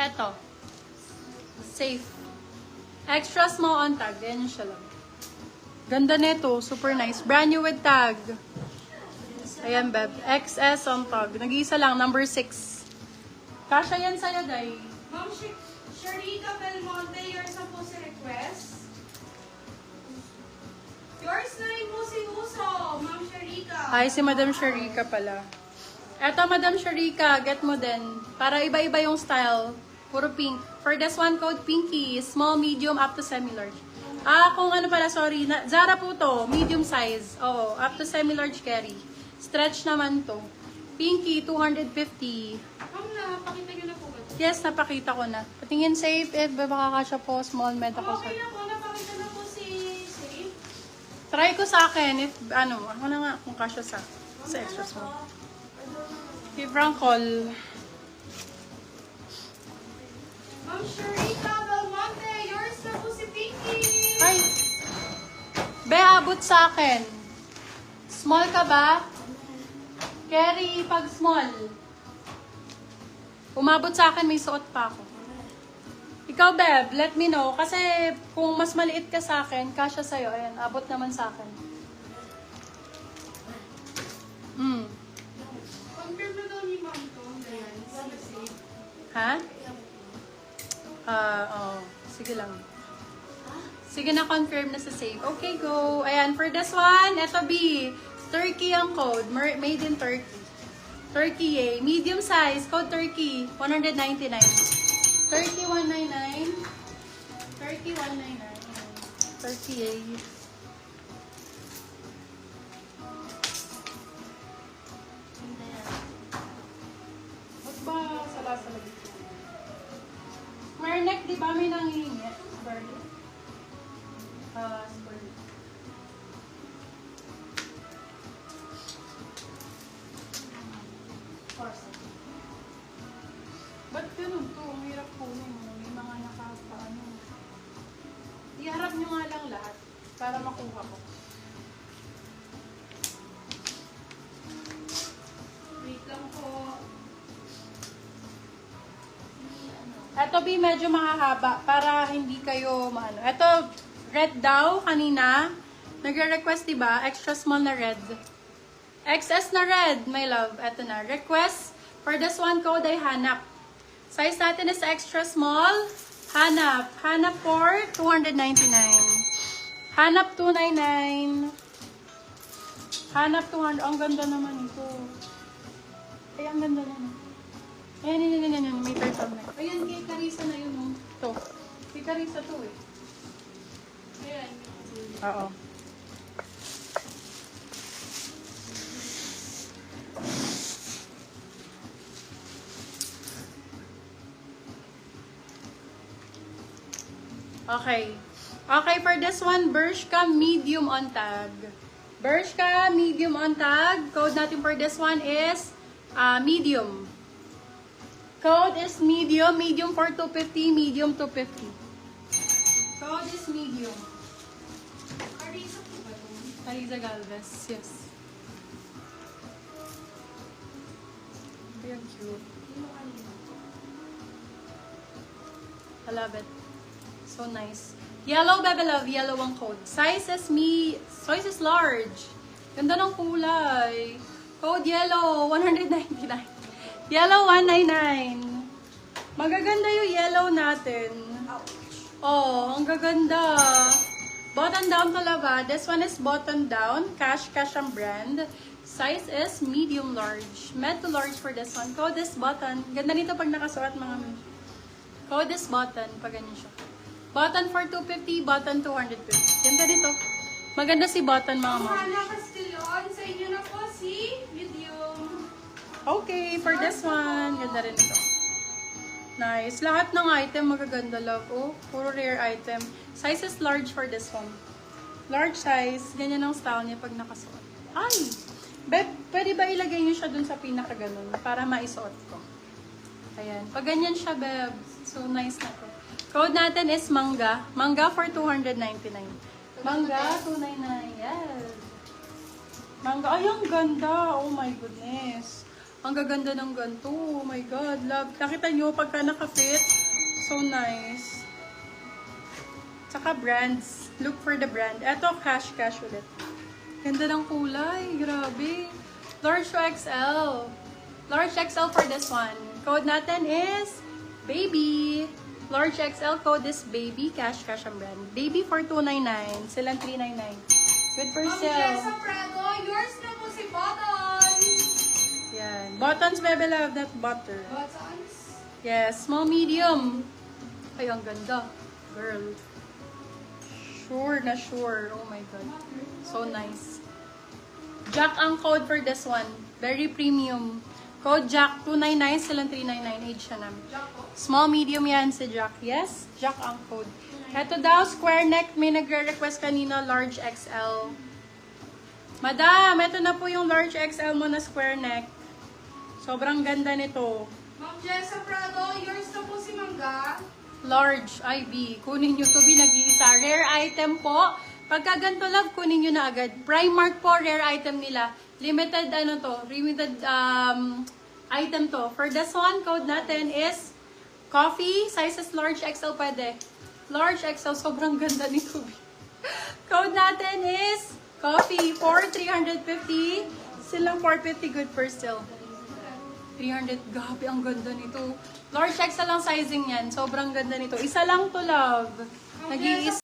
Eto. Safe. Extra small on tag. Ganyan siya lang. Ganda nito. Super nice. Brand new with tag. Ayan, Beb. XS on tag. Nag-iisa lang. Number 6. Kasha yan sa'yo, Day. Ma'am Sharika Belmonte, yours na po si request. Yours na rin po si Uso, Ma'am Sharika. Ay, si Madam Sharika pala. Eto, Madam Sharika, get mo din. Para iba-iba yung style. Puro pink. For this one, code Pinky. Small, medium, up to semi-large. Kung ano pala, sorry. Zara po to. Medium size. Oo, up to semi-large carry. Stretch naman to. Pinky, 250. Ma'am, napakita nyo na po ba ito? Yes, napakita ko na. Patingin safe, baka kasha po. Small, med ako Okay sa... na po, napakita na po si Safe. Try ko sa akin. If, ako na nga kung kasha sa extra small. Give Frank call. Ma'am Sharika Belmonte, yours na po si Pinky. Ay! Be, abot sa akin. Small ka ba? Carry pag small. Umabot sa akin, may suot pa ako. Ikaw, Beb, let me know. Kasi kung mas maliit ka sa akin, kasya sa'yo. Ayan, abot naman sa akin. Confirm na daw ni Ma'am to. Ayan, si Safe. Ha? Sige lang. Sige na, confirm na sa save. Okay, go. Ayan, for this one, eto B. Turkey ang code. Made in Turkey. Turkey A. Medium size. Code Turkey. 199. Turkey 199. Turkey 199. Turkey A. Ba't ba salasala dito? Square neck, di ba may nangihingi? Square neck. Square neck. Ba't ganun to? Ang hirap kunin mo. May mga nakapaano. Iharap nyo nga lang lahat para makuha ko. Wait lang po. Ito B, medyo mahahaba para hindi kayo maano. Ito, red daw kanina. Nagre-request diba? Extra small na red. XS na red, my love. Ito na. Request. For this one code ay hanap. Size natin is extra small. Hanap. Hanap for 299. Hanap 299. Hanap 200. Ang ganda naman ito. Ay, ang ganda naman. Ayan. May turtleneck. Ayan, kay Carissa na yun. Oh. Ito. Kay Carissa to eh. Ayan. Oo. Okay. Okay, for this one, Bershka medium on tag. Bershka medium on tag. Code natin for this one is medium. Code is medium. Medium for 250, medium 250. Code is medium. Carissa po ba ito? Aliza Galvez, yes. Very cute. I love it. So nice. Yellow, baby love. Yellow ang code. Size is large. Ganda ng kulay. Code yellow, 199. Yellow, 199. Magaganda yung yellow natin. Oh, ang gaganda. Button down talaga. This one is button down. Cash ang brand. Size is medium large. Med to large for this one. Code is button. Ganda nito pag nakasuot mga code is button. Pag ganyan siya. Button for 250, button 250. Ganda dito. Maganda si button mga mom. Hana Castillon, sa inyo na po si medium. Okay, for this one, ganda rin ito. Nice. Lahat ng item magaganda, love. Oh, puro rare item. Size is large for this one. Large size. Ganyan ang style niya pag nakasuot. Ay! Beb, pwede ba ilagay niyo siya dun sa pinaka-ganon para maisuot ko? Ayan. Pag ganyan siya, Beb. So, nice na to. Code natin is Mangga. Mangga for 299. Mangga, 299. Yes. Mangga. Ay, ang ganda. Oh my goodness. Ang gaganda ng ganito. Oh my God, love. Nakita nyo pagka naka-fit? So nice. Tsaka brands. Look for the brand. Eto, cash ulit. Ganda ng kulay. Grabe. Large to XL. Large XL for this one. Code natin is baby. Large XL code is baby. Cash ang brand. Baby for $299. Silang $399. Good for Ma'am sale. Jessa Prado, yours na po si Buttons. Yan. Buttons, baby love. That butter. Buttons? Yes. Small, medium. Ay, ang ganda. Girl. Sure na sure. Oh my God. So nice. Jack ang code for this one. Very premium. Code Jack 299, silang 399. Age siya namin. Small, medium yan si Jack. Yes, Jack ang code. Ito daw, square neck. May nagre-request kanina, large XL. Madam, ito na po yung large XL mo na square neck. Sobrang ganda nito. Ma'am Jessa Prado, yours na po si Mangga. Large IB. Kunin nyo to, nag-iisa. Rare item po. Pagka ganito love, kunin nyo na agad. Primark po, rare item nila. Limited limited item to. For this one, code natin is coffee, sizes large XL pwede. Large XL, sobrang ganda nito. Code natin is coffee for 350. Silang 450, good for still. 300, gabi, ang ganda nito. Large XL lang sizing yan. Sobrang ganda nito. Isa lang to, love. Nag-iisa.